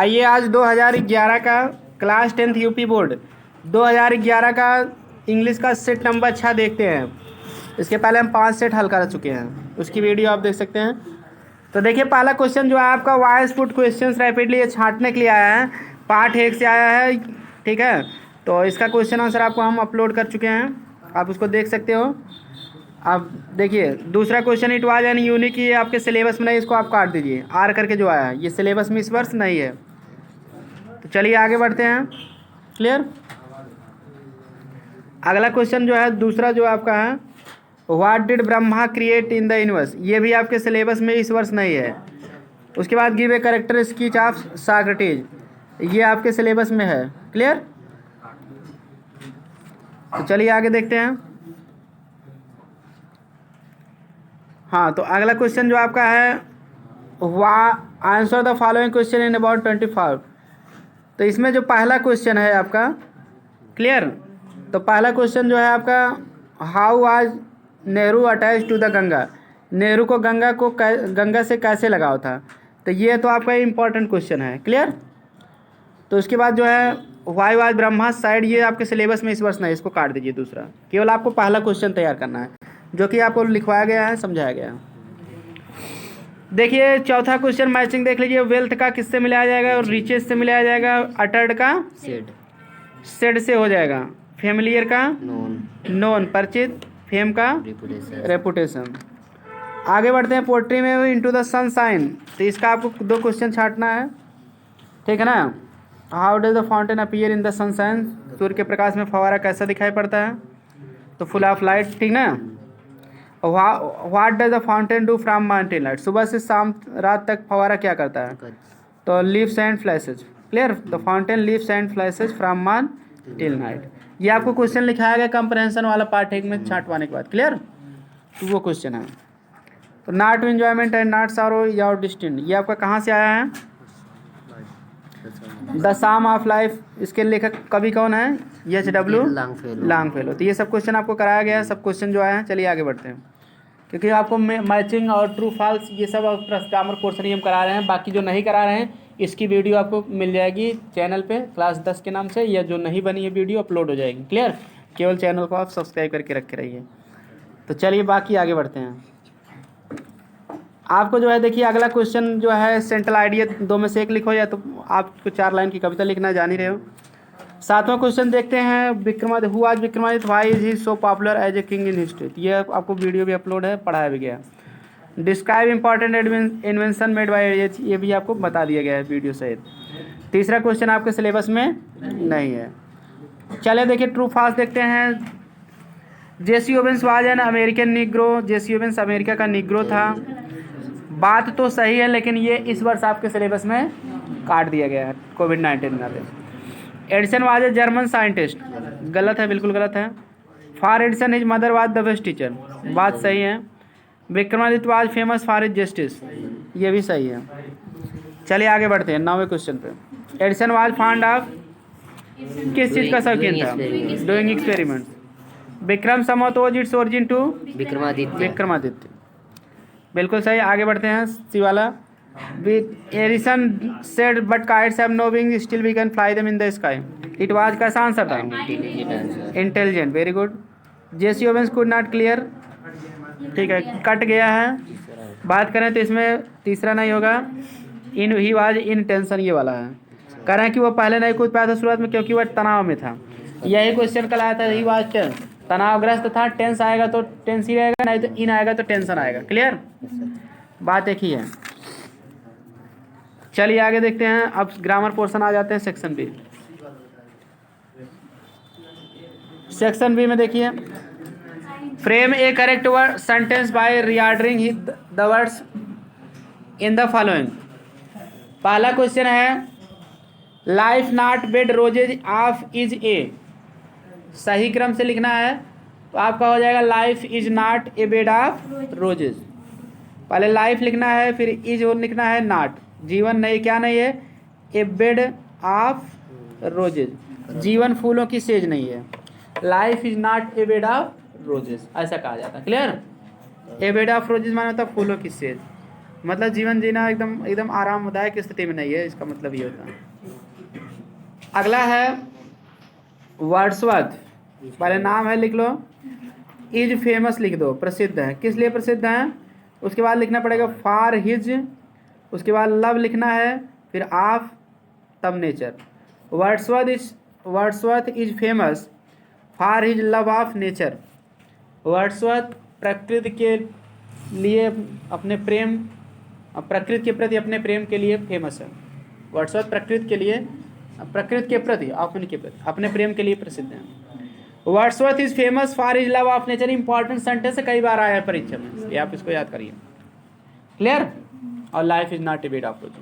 आइए आज 2011 का क्लास 10th यूपी बोर्ड 2011 का इंग्लिश का सेट नंबर 6 देखते हैं। इसके पहले हम 5 सेट हल कर चुके हैं, उसकी वीडियो आप देख सकते हैं। तो देखिए पहला क्वेश्चन जो है आपका वाइज पुट क्वेश्चंस रैपिडली, ये छांटने के लिए आया है, पार्ट 1 से आया है, ठीक है। तो इसका क्वेश्चन आंसर आपको हम अपलोड कर चुके हैं, आप उसको देख सकते हो। अब देखिए दूसरा question, it was an unique, ये आपके सिलेबस में नहीं, इसको आप काट दीजिए, आर करके जो आया है ये सिलेबस में इस वर्ष नहीं है। तो चलिए आगे बढ़ते हैं। क्लियर। अगला क्वेश्चन जो है दूसरा जो आपका है, what did Brahma create in the universe, ये भी आपके सिलेबस में इस वर्ष नहीं है। उसके बाद give a character sketch of Socrates, ये आपके सिलेबस में है। क्लियर। तो चलिए आगे देखते हैं। हाँ, तो अगला क्वेश्चन जो आपका है, answer the following question in about 25। तो इसमें जो पहला क्वेश्चन है आपका, क्लियर, तो पहला क्वेश्चन जो है आपका, how was Nehru attached to the Ganga, Nehru को गंगा से कैसे लगाव था। तो ये तो आपका इम्पोर्टेंट क्वेश्चन है। क्लियर। तो उसके बाद जो है वाई वाज ब्रह्मा साइड, ये आपके सिलेबस में इस वर्ष नहीं, इसको काट दीजिए। दूसरा केवल आपको पहला क्वेश्चन तैयार करना है, जो कि आपको लिखवाया गया है, समझाया गया है। देखिए चौथा क्वेश्चन मैचिंग देख लीजिए, वेल्थ का किससे मिलाया जाएगा और रिचेस से मिलाया जाएगा, अटर्ड का सेड से हो जाएगा, फेमिलियर का नॉन, परिचित, फेम का रेपुटेशन। आगे बढ़ते हैं। पोट्री में इनटू द सनशाइन, तो इसका आपको 2 क्वेश्चन छांटना है, ठीक है ना। How does the fountain appear in the sunshine, सूर्य के प्रकाश में फवारा कैसा दिखाई पड़ता है, तो फुल ऑफ लाइट, ठीक ना। What does the fountain do from morning till night, सुबह से शाम रात तक फवारा क्या करता है, तो leaves and flashes. Clear. The fountain leaves and flashes from morning till night, ये आपको क्वेश्चन लिखाया गया कंप्रहेंशन वाला पार्ट 1 में छांटवाने के बाद। क्लियर। तो वो क्वेश्चन है। तो not enjoyment and not sorrow your destined, ये आपका कहाँ से आया है, द साम ऑफ लाइफ, इसके लेखक कवि कौन है, HW लॉन्गफेलो। तो ये सब क्वेश्चन आपको कराया गया है, सब क्वेश्चन जो आए हैं। चलिए आगे बढ़ते हैं, क्योंकि आपको मैचिंग और ट्रू फॉल्स ये सब ग्रामर पोर्शन ही हम करा रहे हैं, बाकी जो नहीं करा रहे हैं इसकी वीडियो आपको मिल जाएगी चैनल पे क्लास 10 के नाम से, या जो नहीं बनी है वीडियो अपलोड हो जाएगी। क्लियर। केवल चैनल को आप सब्सक्राइब करके रखे रहिए। तो चलिए बाकी आगे बढ़ते हैं। आपको जो है देखिए अगला क्वेश्चन जो है, सेंट्रल आइडिया 2 में से एक लिखो, या तो आपको 4 लाइन की कविता लिखना, जान ही रहे हो। 7वां क्वेश्चन देखते हैं, Vikramaditya, who was Vikramaditya, why is he so popular as a king in history, ये आपको वीडियो भी अपलोड है, पढ़ाया भी गया। Describe important invention made by, ये भी आपको बता दिया गया है वीडियो सहित। तीसरा क्वेश्चन आपके सिलेबस में नहीं है। चलिए देखिए ट्रू फॉल्स देखते हैं। Jesse Owens was an American Negro, Jesse Owens America का निग्रो था, बात तो सही है, लेकिन ये इस वर्ष आपके सिलेबस में काट दिया गया है कोविड-19 में। Edison was a German scientist, गलत है, बिल्कुल गलत है। For Edison his mother was the best teacher, बात सही है। Vikramaditya was famous for his justice, ये भी सही है। चलिए आगे बढ़ते हैं 9वें क्वेश्चन पे। एडिसन वाज फॉन्ड ऑफ, किस चीज़ का शौकीन था, doing experiment. Vikram Samvat was its origin to, Vikramaditya, बिल्कुल सही। आगे बढ़ते हैं। सी वाला, Edison said but kites have no wing still we can fly them in the sky, it was कैसा आंसर था, intelligent, very good. Jesse Owens could not clear, ठीक है, कट गया है। बात करें तो इसमें तीसरा नहीं होगा, इन ही वाज इन टेंशन, ये वाला है। कह रहे हैं कि वो पहले नहीं कूद पाया था शुरुआत में क्योंकि वह तनाव में था, यही क्वेश्चन कल आया था, ही वाज तनावग्रस्त था। टेंस आएगा तो टेंस ही रहेगा, नहीं तो इन आएगा तो टेंशन आएगा। क्लियर, बात एक ही है। चलिए आगे देखते हैं। अब ग्रामर पोर्शन आ जाते हैं सेक्शन बी। सेक्शन बी में देखिए, frame A correct word sentence by reordering the words in the following. पहला क्वेश्चन है, life not bed roses of is a, सही क्रम से लिखना है, तो आपका हो जाएगा life is not a bed of roses. पहले लाइफ लिखना है, फिर इज लिखना है नॉट, जीवन नहीं, क्या नहीं है, ए बेड ऑफ रोजेज, जीवन फूलों की सेज नहीं है। Life is not a bed of roses, ऐसा कहा जाता है। Clear. A bed of roses माना होता फूलों की सेज। मतलब जीवन जीना एकदम एकदम आरामदायक स्थिति में नहीं है, इसका मतलब ये होता है। अगला है वर्ड्सवर्थ, पहले नाम है लिख लो, इज फेमस लिख दो, प्रसिद्ध है, किस लिए प्रसिद्ध है, उसके बाद लिखना पड़ेगा फॉर हिज, उसके बाद लव लिखना है, फिर ऑफ, तब nature. Wordsworth is famous for his love of nature. Wordsworth प्रकृति के लिए अपने प्रेम, प्रकृति के प्रति अपने प्रेम के लिए फेमस है। वर्ड्सवर्थ प्रकृति के लिए, प्रकृति के प्रति, अपने के प्रति अपने प्रेम के लिए प्रसिद्ध है। Wordsworth is famous for his love of nature, important sentence कई बार आया है परीक्षा में, ये आप इसको याद करिए। क्लियर। और life is not a bed of rose.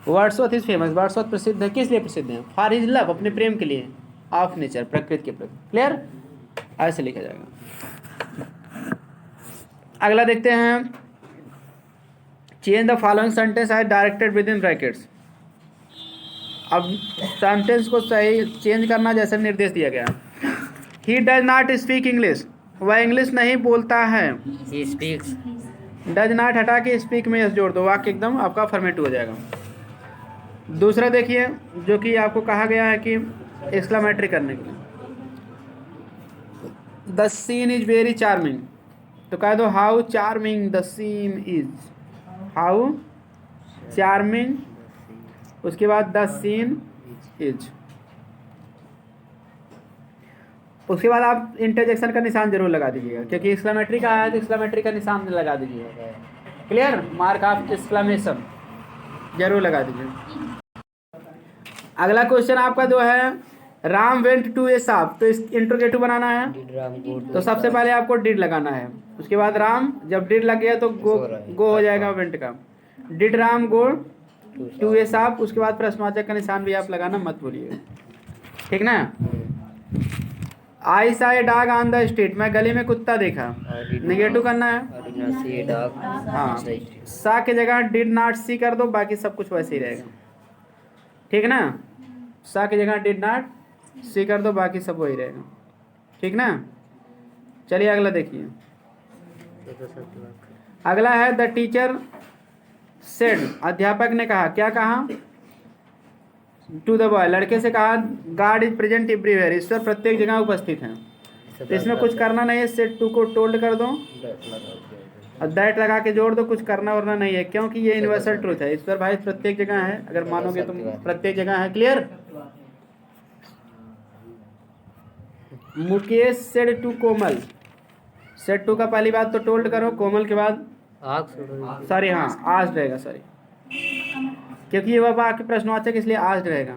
Wordsworth is famous, Wordsworth प्रसिद्ध है, किस लिए प्रसिद्ध है, फॉर हिज लव, अपने प्रेम के लिए, ऑफ नेचर, प्रकृति के प्रति। क्लियर, ऐसे लिखा जाएगा। अगला देखते हैं, change the following sentence as directed within brackets. अब सेंटेंस को सही चेंज करना जैसे निर्देश दिया गया। He does not speak English, वह इंग्लिश नहीं बोलता है। He speaks. डज नॉट हटा के स्पीक में यस जोड़ दो, वाक्य एकदम आपका फॉर्मेट हो जाएगा। दूसरा देखिए, जो कि आपको कहा गया है कि एक्सक्लेमेटरी करने के लिए, the scene is very charming, तो कह दो how charming the scene is, how charming, उसके बाद द सीन इज, उसके बाद आप इंटरजेक्शन का निशान जरूर लगा दीजिएगा, क्योंकि एक्सक्लेमेटरी का आया तो एक्सक्लेमेटरी का निशान लगा दीजिएगा। क्लियर, मार्क ऑफ एक्सक्लेमेशन जरूर लगा दीजिए। अगला क्वेश्चन आपका जो है, Ram went to a shop, तो इस इंट्रोगेटिव बनाना है, Did Ram go to तो सबसे पहले आपको डिड लगाना है, उसके बाद राम, जब डिड लग गया तो गो हो जाएगा वेंट का। Did Ram go to a shop, उसके बाद प्रश्नवाचक का निशान भी आप लगाना मत भूलिए, ठीक ना। आई सा a dog on the street, मैं गली में कुत्ता देखा, निगेटिव करना है। I did not see a dog. हाँ, सा की जगह डिड नॉट सी कर दो, बाकी सब कुछ वैसे ही रहेगा, ठीक ना। सा की जगह डिड नॉट सी कर दो, बाकी सब वही रहेगा, ठीक ना। चलिए अगला देखिए। अगला है द टीचर सेड, अध्यापक ने कहा, क्या कहा, टू द बॉय, लड़के से कहा, गॉड इज प्रेजेंट एवरीवेयर, ईश्वर प्रत्येक जगह उपस्थित है। तो इसमें कुछ करना नहीं है, सेड टू को टोल्ड कर दो और दैट लगा के जोड़ दो, कुछ करना वरना नहीं है, क्योंकि ये यूनिवर्सल ट्रूथ है, ईश्वर भाई प्रत्येक जगह है, अगर मानोगे तुम प्रत्येक जगह है। Clear. Mukesh said to Komal, said to का पहली बात तो टोल्ड करो, कोमल के बाद सॉरी, हाँ आस्क्ड रहेगा, सॉरी, क्योंकि ये वह आपके प्रश्नवाचक इसलिए आस्क्ड रहेगा।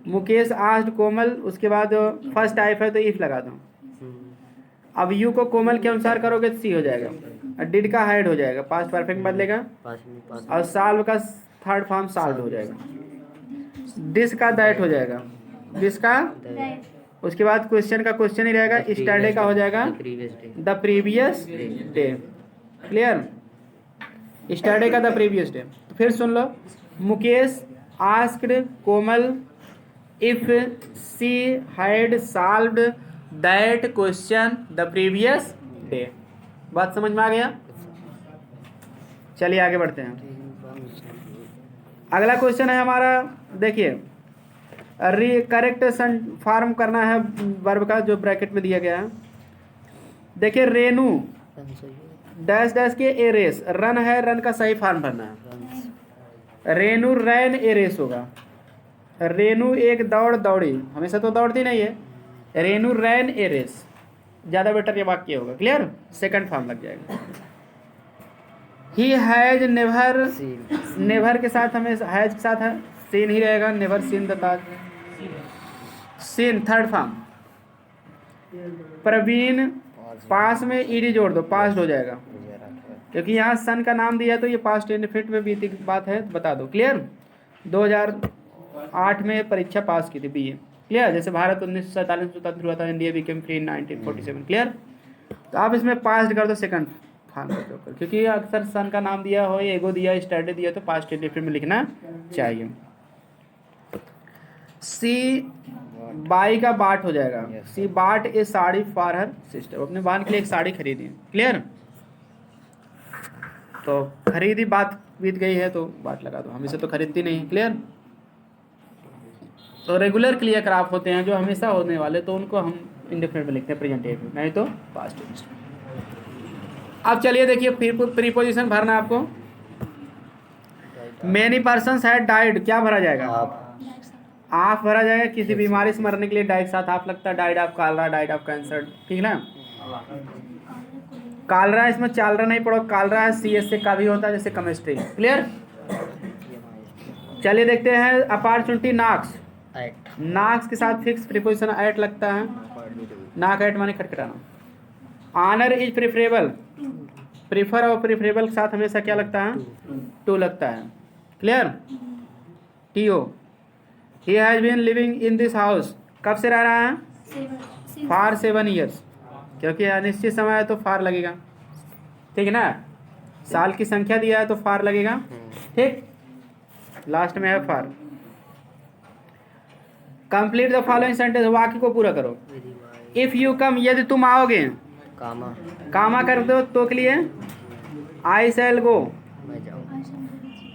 मुकेश आस्क्ड कोमल, उसके बाद फर्स्ट टाइप है तो इफ लगा दो। अब यू को कोमल के अनुसार करोगे तो सी हो जाएगा, और डिड का हाइड हो जाएगा, पास्ट परफेक्ट बदलेगा, और साल्व का थर्ड फॉर्म साल्व हो जाएगा। दिस का दैट हो जाएगा, दिस का, उसके बाद क्वेश्चन का क्वेश्चन ही रहेगा, स्टरडे का हो जाएगा the previous day. Clear, yesterday का द प्रीवियस डे। तो फिर सुन लो, Mukesh asked Komal if she had solved that question the previous day. बात समझ में आ गया। चलिए आगे बढ़ते हैं। अगला क्वेश्चन है हमारा, देखिए करेक्ट फॉर्म करना है वर्ब का, जो ब्रैकेट में दिया गया है। देखिए रेनू डैश डैश के ए रेस, रन है, रन का सही फॉर्म भरना है। रेनू रैन ए रेस होगा, रेनू एक दौड़ दौड़ी, हमेशा तो दौड़ती नहीं है, रेनू रैन ए रेस, ज़्यादा बेटर ये वाक्य होगा। क्लियर, सेकंड फॉर्म लग जाएगा। ही हैज नेवर, नेवर के साथ हमें हैज के साथ है सीन ही रहेगा, never seen the Taj, seen third form. प्रवीण पास में ईडी जोड़ दो, पास्ट हो जाएगा, क्योंकि यहाँ सन का नाम दिया तो ये पास्ट इंडेफिनिट में बीती बात है, बता दो। क्लियर, 2008 में परीक्षा पास की थी बीए। क्लियर, जैसे भारत 1947 में स्वतंत्र हुआ था, India became free in 1947। Clear, तो आप इसमें पास्ट कर दो सेकंड फॉर्म का प्रयोग कर, क्योंकि अक्सर सन का नाम दिया हो, एगो दिया, स्टैंडर्ड दिया, तो पास्ट इंडेफिनिट में लिखना चाहिए। सी बाई का बाट हो जाएगा, सी बाट ए साड़ी फॉर हर सिस्टर, अपने बहन के लिए एक साड़ी खरीदी। क्लियर, तो खरीदी बात बीत गई है तो बात लगा दो, हमेशा तो खरीदती नहीं है। क्लियर। तो रेगुलर क्रियाकलाप होते हैं जो हमेशा होने वाले, तो उनको हम इंडेफिनिट में लिखते हैं प्रेजेंट टेंस में, नहीं तो पास्ट टेंस। अब चलिए देखिए प्रीपोजिशन भरना है आपको। मेनी पर्सन्स हैड डाइड, क्या भरा जाएगा? आप भरा जाएगा। किसी बीमारी से मरने के लिए डाइड साथ आप लगता है, died of Kalra, died of cancer, ठीक ना। कालरा इसमें चालरा नहीं पड़ो, कालरा है, सी एस से का भी होता है जैसे केमिस्ट्री। क्लियर। चलिए देखते हैं अपॉर्चुनिटी नाक्स। नाक्स के साथ फिक्स प्रीपोजिशन एट लगता है। नाक एट माने खटखटाना। ऑनर इज प्रेफरेबल, प्रीफर और प्रेफरेबल के साथ हमेशा क्या लगता है? टू लगता है। Clear. T O. He has been living in this house, कब से रह रहा है? फॉर 7 years, क्योंकि अनिश्चित समय है तो फार लगेगा, ठीक है ना। साल की संख्या दिया है तो फार लगेगा, ठीक। लास्ट में है फार। कंप्लीट द फॉलोइंग सेंटेंस, वाक्य को पूरा करो। इफ यू कम, यदि तुम आओगे, कामा, कामा कर दो तो के लिए आई शैल गो, मैं जाऊँ,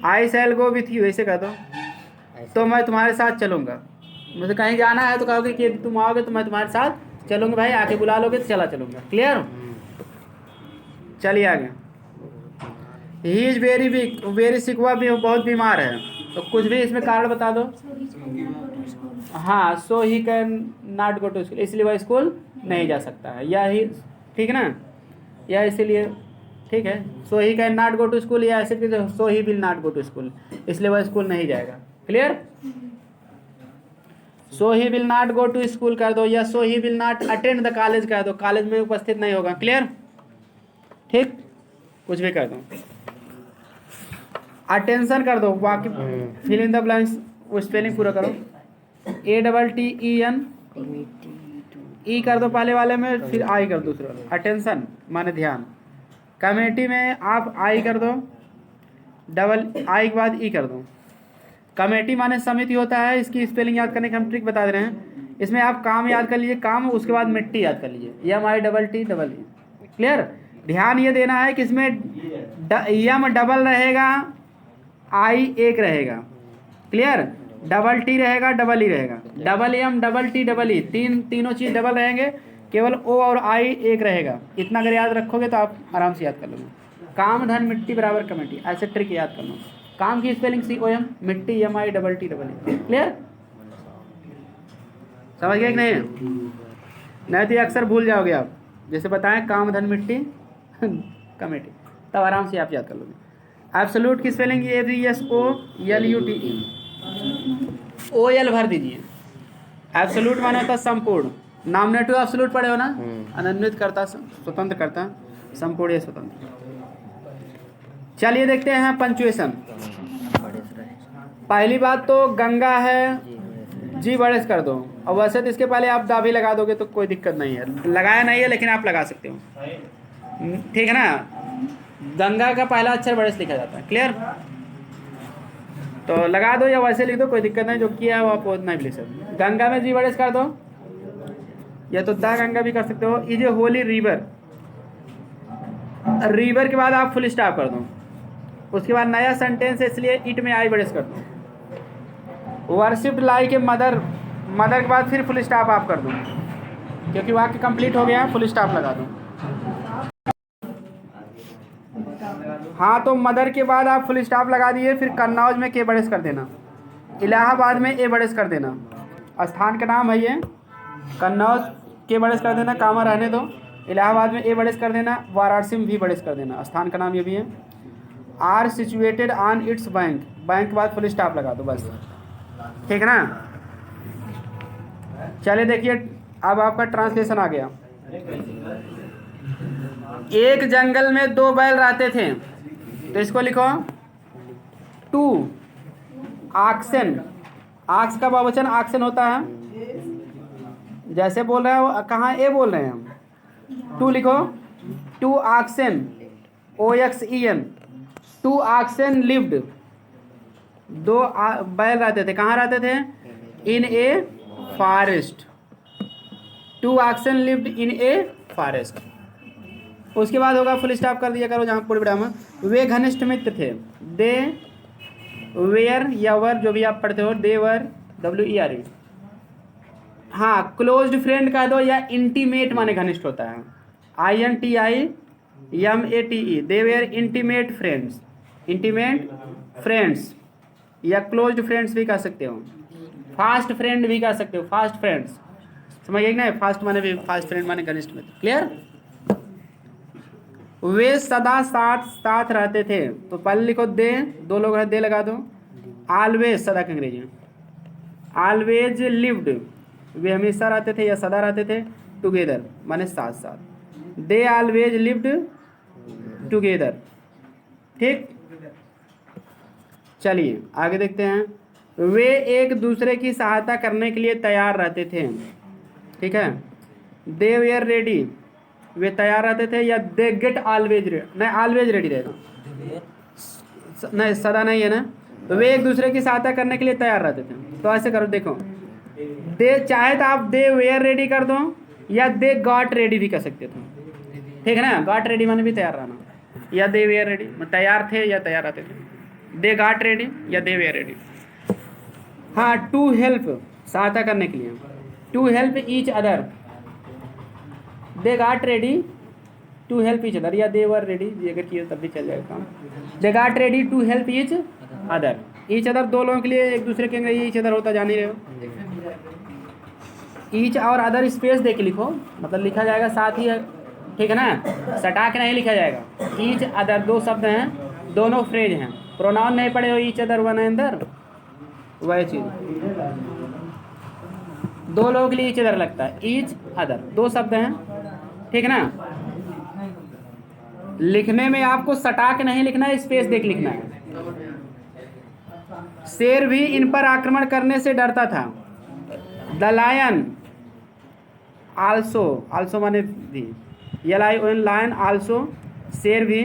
आई शैल गो विथ यू, ऐसे कह दो। तो मैं तुम्हारे साथ चलूंगा, मुझे कहीं जाना है तो कहोगे कि यदि तुम आओगे तो मैं तुम्हारे साथ चलूंगा, भाई आके बुला लोगे तो चला चलूंगा। क्लियर। चलिए आगे। He is very weak, very sick, वह भी बहुत बीमार है, तो कुछ भी इसमें कारण बता दो। हाँ, so he can not go to school, इसलिए वह स्कूल नहीं जा सकता है, या ही, ठीक ना, या इसीलिए, ठीक है। So he can not go to school, या ऐसे so he will not go to school, इसलिए वह स्कूल नहीं जाएगा। Clear. So he will not go to school कर दो, या so he will not attend the college कर दो, कॉलेज में उपस्थित नहीं होगा। क्लियर, ठीक, कुछ भी कर दो। अटेंशन कर दो, बाकी फिल इन द ब्लैंक्स, वो स्पेलिंग पूरा करो। ATTEN, ई कर दो पहले वाले में, फिर आई कर दो दूसरे वाले। अटेंशन माने ध्यान। कमेटी में आप आई कर दो, डबल आई के बाद ई कर दो। कमेटी माने समिति होता है, इसकी स्पेलिंग याद करने का हम ट्रिक बता दे रहे हैं। इसमें आप काम याद कर लीजिए, काम, उसके बाद मिट्टी याद कर लीजिए, MITT। क्लियर। ध्यान ये देना है कि इसमें यम डबल रहेगा, आई एक रहेगा। क्लियर। डबल टी रहेगा, डबल ई रहेगा, double M, double T, double E, तीनों चीज डबल रहेंगे, केवल ओ और आई एक रहेगा। इतना अगर याद रखोगे तो आप आराम से याद कर लोगे। काम धन मिट्टी बराबर कमेटी, ऐसे ट्रिक याद कर लो। काम की स्पेलिंग COM, मिट्टी MITT। क्लियर, समझ गए कि नहीं? नहीं तो अक्सर भूल जाओगे आप, जैसे बताएं काम धन मिट्टी कमेटी, तब आराम से आप याद कर लोगे। एब्सोल्यूट की स्पेलिंग ABSOLUTE, OL भर दीजिए। एब्सोल्यूट माने होता है संपूर्ण, नॉमिनेटिव एब्सोल्यूट पढ़े हो ना, अनन्वित करता, स्वतंत्र करता, संपूर्ण या स्वतंत्र। चलिए देखते हैं पंचुएशन। पहली बात तो गंगा है, जी बड़े से कर दो, और वैसे तो इसके पहले आप दा भी लगा दोगे तो कोई दिक्कत नहीं है, लगाया नहीं है लेकिन आप लगा सकते हो, ठीक है ना। गंगा का पहला अक्षर बड़े से लिखा जाता है। क्लियर, तो लगा दो या वैसे लिख दो, कोई दिक्कत नहीं, जो किया है वो आप उतना भी लिख सकते। गंगा में जी बड़े से कर दो, या तो दा गंगा भी कर सकते हो। Is a Holi river, river के बाद आप फुल स्टॉप कर दो, उसके बाद नया सेंटेंस है इसलिए इट में आई बड़े से कर दो। Worshipped like a mother, mother के बाद फिर फुल स्टॉप आप कर दो, क्योंकि वाक्य कंप्लीट हो गया, फुल स्टॉप लगा दो। हाँ, तो मदर के बाद आप फुल स्टॉप लगा दिए, फिर कन्नौज में के बड़े से कर देना, इलाहाबाद में ए बड़े से कर देना, स्थान का नाम है ये, कन्नौज के बड़े से कर देना, कामा रहने दो, इलाहाबाद में ए बड़े से कर देना, वाराणसी में भी बड़े से कर देना, स्थान का नाम ये भी है। Are situated on its bank, bank के बाद फुल स्टॉप लगा दो बस, ठीक है ना। चलिए देखिए अब आपका ट्रांसलेशन आ गया। एक जंगल में 2 बैल रहते थे, तो इसको लिखो 2 ऑक्सन, आक्स का बहुवचन ऑक्सन होता है, जैसे बोल रहे हो कहाँ ए बोल रहे हैं हम, 2 लिखो, 2 ऑक्सन, OXEN, 2 ऑक्सन लिव्ड, 2 बैल रहते थे, कहाँ रहते थे? In a forest, 2 oxen lived in a forest. उसके बाद होगा फुल स्टॉप कर दिया करो जहाँ पूरे विराम है। वे घनिष्ठ मित्र थे। दे वेयर या वर जो भी आप पढ़ते हो, दे वर WERE। हाँ, क्लोज्ड फ्रेंड कह दो या इंटीमेट माने घनिष्ठ होता है, INTIMATE। They were intimate friends, intimate friends या क्लोज्ड फ्रेंड्स भी कह सकते हो, फास्ट फ्रेंड भी कह सकते हो, फास्ट फ्रेंड्स। समझ गए ना, फास्ट माने भी, फास्ट फ्रेंड माने घनिष्ठ मित्र। क्लियर। वे सदा साथ साथ रहते थे, तो पहले लिखो दे, दो लोग हैं, दे लगा दो। ऑलवेज सदा के अंग्रेजी में, ऑलवेज लिव्ड, वे हमेशा रहते थे या सदा रहते थे, टुगेदर माने साथ साथ, दे ऑलवेज लिव्ड टुगेदर। ठीक, चलिए आगे देखते हैं। वे एक दूसरे की सहायता करने के लिए तैयार रहते थे। ठीक है, दे वेयर रेडी, वे तैयार रहते थे, या दे गेट ऑलवेज रेडी, नहीं ऑलवेज रेडी रहेगा, नहीं सदा नहीं है ना। तो वे एक दूसरे की सहायता करने के लिए तैयार रहते थे। तो ऐसे करो, देखो दे, चाहे तो आप दे वेयर रेडी कर दो या दे गॉट रेडी भी कर सकते थे। ठीक है ना, गॉट रेडी माने भी तैयार रहना, या दे वेयर रेडी तैयार थे या तैयार रहते थे, दे गॉट रेडी या दे वेयर रेडी। हाँ, टू हेल्प सहायता करने के लिए, to help each other, they got ready to help each other, या दे वर रेडी, ये अगर किए तब भी चल जाएगा काम। They got ready to help each other, each other दो लोगों के लिए, एक दूसरे के अंग्रेजी ईच अदर होता, जान ही रहे हो। ईच और अदर स्पेस दे के लिखो, मतलब लिखा जाएगा साथ ही है, ठीक है ना, सटा के नहीं लिखा जाएगा। ईच अदर दो शब्द हैं, दोनों फ्रेज हैं, प्रोनाउन नहीं पढ़े हो, ईच अदर वन अंदर, वही चीज दो लोगों के लिए ईच अदर लगता है, ईच अदर दो शब्द हैं, ठीक है ना। लिखने में आपको सटा के नहीं लिखना है, स्पेस देख लिखना है। शेर भी इन पर आक्रमण करने से डरता था। द लायन आल्सो, आल्सो माने भी, LION लायन आल्सो, शेर भी।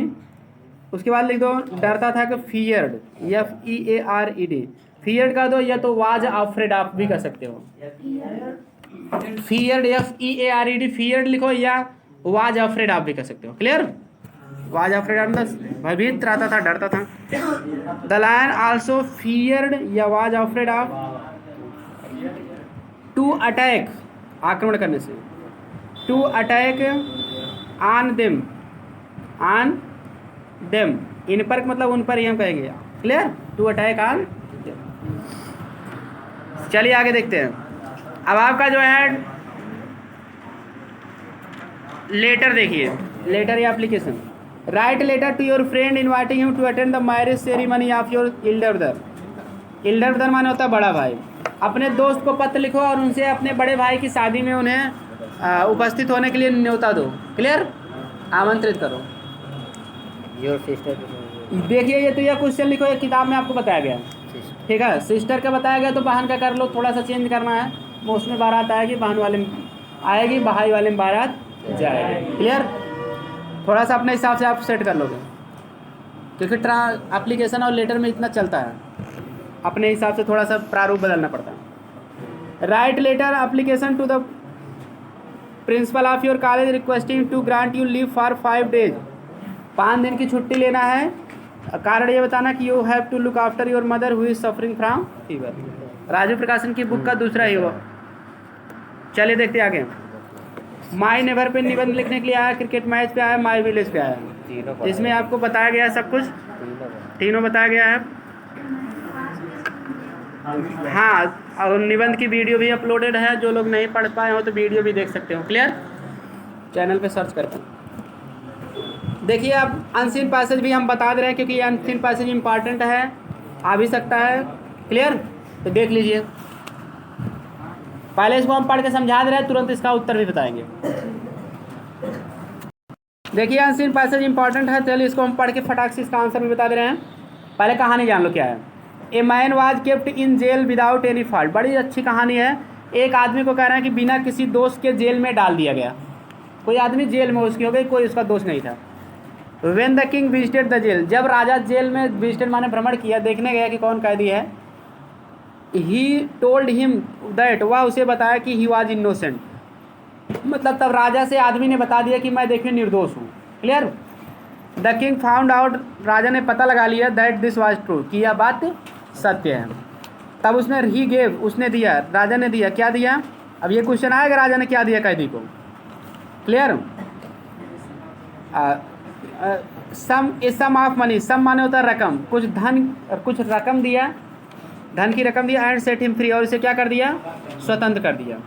उसके बाद लिख दो डरता था कि फियर्ड, FEARED, फियर्ड का दो, या तो वाज अफ्रेड आप भी कर सकते हो, फियर्ड FEARED, फियर्ड लिखो, या वाज अफ्रेड आप भी कर सकते हो। क्लियर, वाज अफ्रेड भयभीत रहता था, डरता था। द लायन आल्सो फियर्ड या was afraid of, to attack आक्रमण करने से, to attack on them, on them इन पर मतलब उन पर ही हम कहेंगे। Clear, to attack on them. चलिए आगे देखते हैं। अब आपका जो है लेटर देखिए, लेटर या application. Write letter to your friend inviting you to attend the marriage ceremony of your elder brother. Elder brother माने होता है बड़ा भाई। अपने दोस्त को पत्र लिखो और उनसे अपने बड़े भाई की शादी में उन्हें उपस्थित होने के लिए न्योता दो। क्लियर, आमंत्रित करो। योर सिस्टर, देखिए ये तो यह क्वेश्चन लिखो, ये किताब में आपको बताया गया, ठीक है। सिस्टर का बताया गया तो बहन का कर लो, थोड़ा सा चेंज करना है। मौसम में बारात आएगी, बहन वाले में आएगी, भाई वाले में बारात जाएगी। क्लियर, थोड़ा सा अपने हिसाब से आप सेट कर लोगे, क्योंकि एप्लीकेशन और लेटर में इतना चलता है, अपने हिसाब से थोड़ा सा प्रारूप बदलना पड़ता है। Write letter application to the principal of your college requesting to grant you leave for 5 days। 5 दिन की छुट्टी लेना है। कारण ये बताना कि you have to look after your mother who is suffering from fever. Raju Prakashan की बुक का दूसरा ही हुआ। चलिए देखते आगे। माई नेवर पे निबंध लिखने के लिए आया, क्रिकेट मैच पे आया, माई विलेज पे आया। इसमें आपको बताया गया है सब कुछ, तीनों बताया गया है। हाँ, और निबंध की वीडियो भी अपलोडेड है, जो लोग नहीं पढ़ पाए हो तो वीडियो भी देख सकते हो। क्लियर, चैनल पे सर्च करके देखिए। अब अनसीन पैसेज भी हम बता दे रहे हैं, क्योंकि ये अनसीन पैसेज इंपॉर्टेंट है, आ भी सकता है। क्लियर, तो देख लीजिए। पहले इसको हम पढ़ के समझा दे रहे हैं, तुरंत इसका उत्तर भी बताएंगे। देखिए अनसीन पैसेज इंपॉर्टेंट है, चलिए इसको हम पढ़ के फटाक से इसका आंसर भी बता दे रहे हैं। पहले कहानी जान लो क्या है। A man was kept in jail without any fault. बड़ी अच्छी कहानी है। एक आदमी को कह रहे हैं कि बिना किसी दोष के जेल में डाल दिया गया। कोई आदमी जेल में उसकी हो गई, कोई उसका दोष नहीं था। When the king visited the jail, जब राजा जेल में विजिटेड माने भ्रमण किया, देखने गया कि कौन कैदी है। ही टोल्ड हिम दैट, वह उसे बताया कि ही वॉज इनोसेंट। मतलब तब राजा से आदमी ने बता दिया कि मैं देखिए निर्दोष हूँ। Clear. The king found out, राजा ने पता लगा लिया दैट दिस वाज ट्रू, कि यह बात सत्य है। तब उसने ही गेव, उसने दिया, राजा ने दिया, क्या दिया। अब ये क्वेश्चन आएगा राजा ने क्या दिया कैदी को। क्लियर। सम ऑफ मनी, सम माने होता है रकम, कुछ धन, कुछ रकम दिया, धन की रकम दिया। एंड सेट हिम फ्री, और इसे क्या कर दिया, स्वतंत्र कर दिया।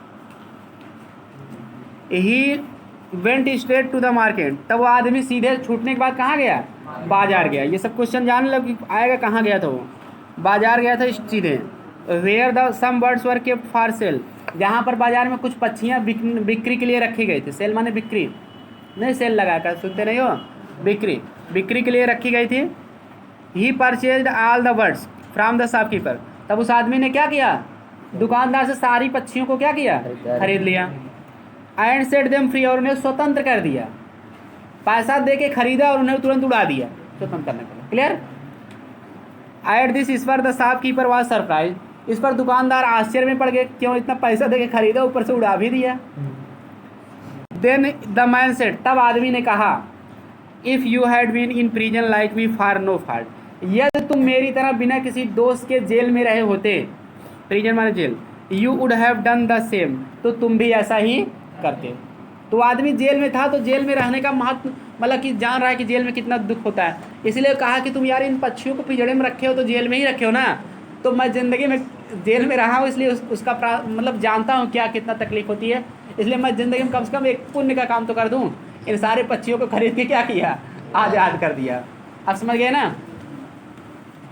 He went straight to the market, तब वो आदमी सीधे छूटने के बाद कहाँ गया, बाजार गया। ये सब क्वेश्चन जान लो कि आएगा, कहाँ गया था वो, बाजार गया था सीधे। Where the some birds were kept for sale, जहाँ पर बाजार में कुछ पक्षियाँ बिक्री के लिए रखी गई थी। सेल माने बिक्री, नहीं सेल लगा कर, सुनते नहीं हो, बिक्री, बिक्री के लिए रखी गई थी। He purchase all the birds from the shopkeeper, तब उस आदमी ने क्या किया, दुकानदार से सारी पक्षियों को क्या किया, खरीद लिया। एंड सेट देम फ्री, और उन्हें स्वतंत्र कर दिया। पैसा दे के खरीदा और उन्हें तुरंत उड़ा दिया स्वतंत्र करने के लिए। क्लियर। एट दिस, इस पर द शॉपकीपर वाज सरप्राइज, इस पर दुकानदार आश्चर्य में पड़ गए, क्यों इतना पैसा दे के खरीदा, ऊपर से उड़ा भी दिया। देन द मैन सेड, तब आदमी ने कहा, if you had been in prison like me for no fault, यदि तुम मेरी तरह बिना किसी दोष के जेल में रहे होते, प्रिजन माने jail, you would have done the same, तो तुम भी ऐसा ही करते। तो आदमी जेल में था, तो जेल में रहने का महत्व, मतलब कि जान रहा है कि जेल में कितना दुख होता है, इसलिए कहा कि तुम यार इन पक्षियों को पिंजड़े में रखे हो तो जेल में ही रखे हो ना, तो मैं ज़िंदगी में जेल में रहा हूँ, इसलिए उसका मतलब जानता हूँ क्या कितना तकलीफ होती है, इसलिए मैं ज़िंदगी में कम से कम एक पुण्य का काम तो कर दूँ। इन सारे पक्षियों को खरीद के क्या किया, आज़ाद कर दिया। अब समझ गए ना,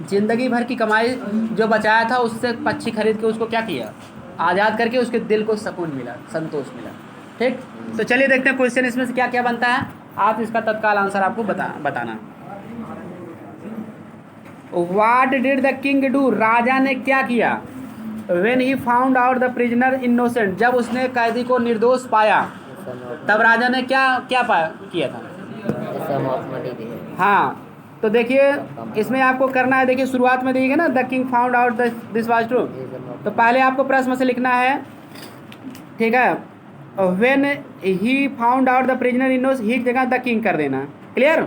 ज़िंदगी भर की कमाई जो बचाया था उससे पक्षी खरीद के उसको क्या किया, आज़ाद करके उसके दिल को सुकून मिला, संतोष मिला। ठीक, तो चलिए देखते हैं क्वेश्चन इसमें से क्या क्या बनता है, आप इसका तत्काल आंसर आपको बताना। What did the king do, राजा ने क्या किया। When he found out the prisoner innocent, जब उसने कैदी को निर्दोष पाया, तब राजा ने क्या क्या किया था, हाँ। तो देखिए इसमें आपको करना है, देखिए शुरुआत में देखिए ना, the king found out this was true, तो पहले आपको प्रश्न से लिखना है, ठीक है। When he found out the prisoner innocent, he की जगह द किंग कर देना। क्लियर,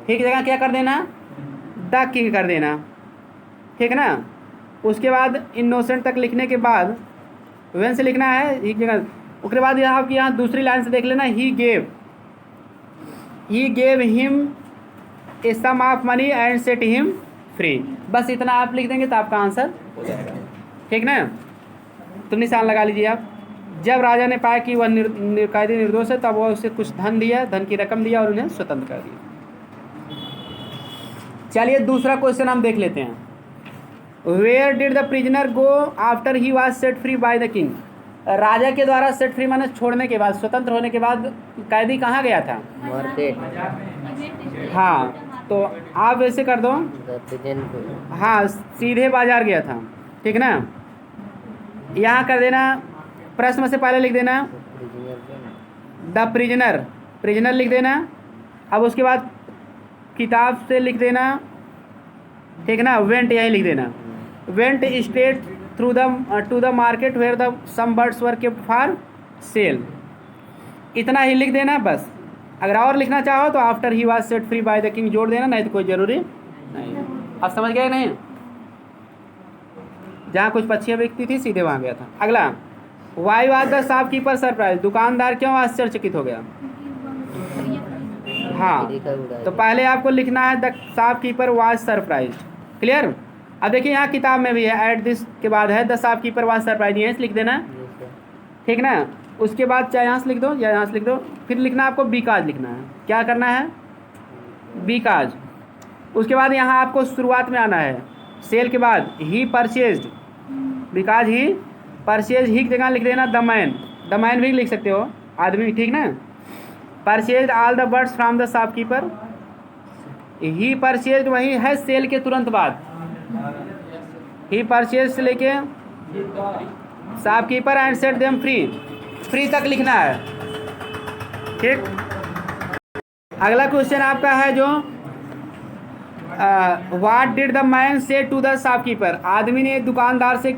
ही की जगह क्या कर देना, द किंग कर देना, ठीक है ना। उसके बाद इनोसेंट तक लिखने के बाद व्हेन से लिखना है, ही की जगह। उसके बाद यहाँ आपकी यहाँ दूसरी लाइन से देख लेना, he gave him a sum of money and set him free, बस इतना आप लिख देंगे तो आपका आंसर हो जाएगा। ठीक ना, तो निशान लगा लीजिए आप। जब राजा ने पाया कि वह कैदी निर्दोष है, तब वह उसे कुछ धन दिया, धन की रकम दिया और उन्हें स्वतंत्र कर दिया। चलिए दूसरा क्वेश्चन हम देख लेते हैं। Where did the prisoner go after he was set free by the king, राजा के द्वारा सेट फ्री माने छोड़ने के बाद, स्वतंत्र होने के बाद कैदी कहाँ गया था, मार्केट। हाँ, तो आप वैसे कर दो, हाँ सीधे बाजार गया था, ठीक ना। यहाँ कर देना, प्रश्न से पहले लिख देना द प्रिजनर, प्रिजनर लिख देना। अब उसके बाद किताब से लिख देना, ठीक ना, वेंट यहीं लिख देना, went straight through to the market where the some birds were kept for sale, इतना ही लिख देना बस। अगर और लिखना चाहो तो after he was set free by the king जोड़ देना, नहीं तो कोई ज़रूरी नहीं। आप समझ गए नहीं, जहाँ कुछ पक्षियाँ बिकती थी सीधे वहाँ गया था। अगला, why was the shopkeeper surprise, दुकानदार क्यों आश्चर्यचकित हो गया। हाँ, तो पहले आपको लिखना है the shopkeeper was surprise. Clear. अब देखिए यहाँ किताब में भी है, एट दिस के बाद है द शॉपकीपर वाज सरप्राइज, यहीं से लिख देना, ठीक ना। उसके बाद चाहे यहाँ से लिख दो या यहाँ से लिख दो, फिर लिखना आपको बिकाज लिखना है। क्या करना है, बिकाज। उसके बाद यहाँ आपको शुरुआत में आना है, सेल के बाद ही परचेज्ड, बिकाज ही परचेज, ही की जगह लिख देना द मैन, द मैन भी लिख सकते हो, आदमी, ठीक ना। Purchase all the birds from the shopkeeper, he purchase वही है सेल के तुरंत बाद, ही परचेज से लेके shopkeeper and set them free, free तक लिखना है, ठीक। अगला क्वेश्चन आपका है जो व्हाट डिड द मैन से टू द शॉपकीपर, आदमी ने दुकानदार से,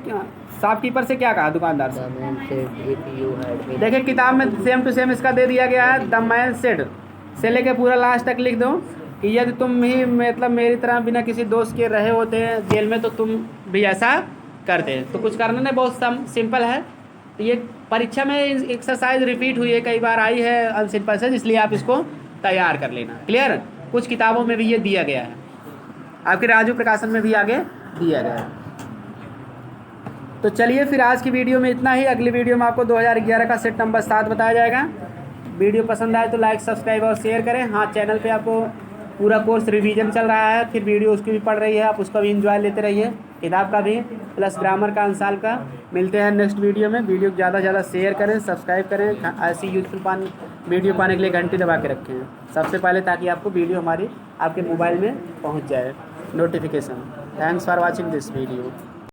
शॉपकीपर से क्या कहा, दुकानदार से। देखिए किताब में सेम टू सेम इसका दे दिया गया है, द मैन सेड, से लेके पूरा लास्ट तक लिख दो कि यदि तुम ही मतलब मेरी तरह बिना किसी दोस्त के रहे होते हैं जेल में तो तुम भी ऐसा करते। तो कुछ करना नहीं, बहुत सिंपल है। तो ये परीक्षा में एक्सरसाइज रिपीट हुई है, कई बार आई है अनसिंपल से, इसलिए आप इसको तैयार कर लेना। क्लियर? कुछ किताबों में भी ये दिया गया है, आपके राजू प्रकाशन में भी आगे दिया गया है। तो चलिए फिर आज की वीडियो में इतना ही। अगली वीडियो में आपको 2011 का सेट नंबर 7 बताया जाएगा। वीडियो पसंद आए तो लाइक सब्सक्राइब और शेयर करें। हाँ, चैनल पे आपको पूरा कोर्स रिवीजन चल रहा है, फिर वीडियो उसकी भी पढ़ रही है, आप उसका भी एंजॉय लेते रहिए, किताब का भी प्लस ग्रामर का अंसाल का। मिलते हैं नेक्स्ट वीडियो में। वीडियो को ज़्यादा से ज़्यादा शेयर करें, सब्सक्राइब करें, ऐसी यूजफुल वीडियो पाने के लिए घंटी दबा के रखें सबसे पहले, ताकि आपको वीडियो हमारी आपके मोबाइल में पहुँच जाए notification. Thanks for watching this video.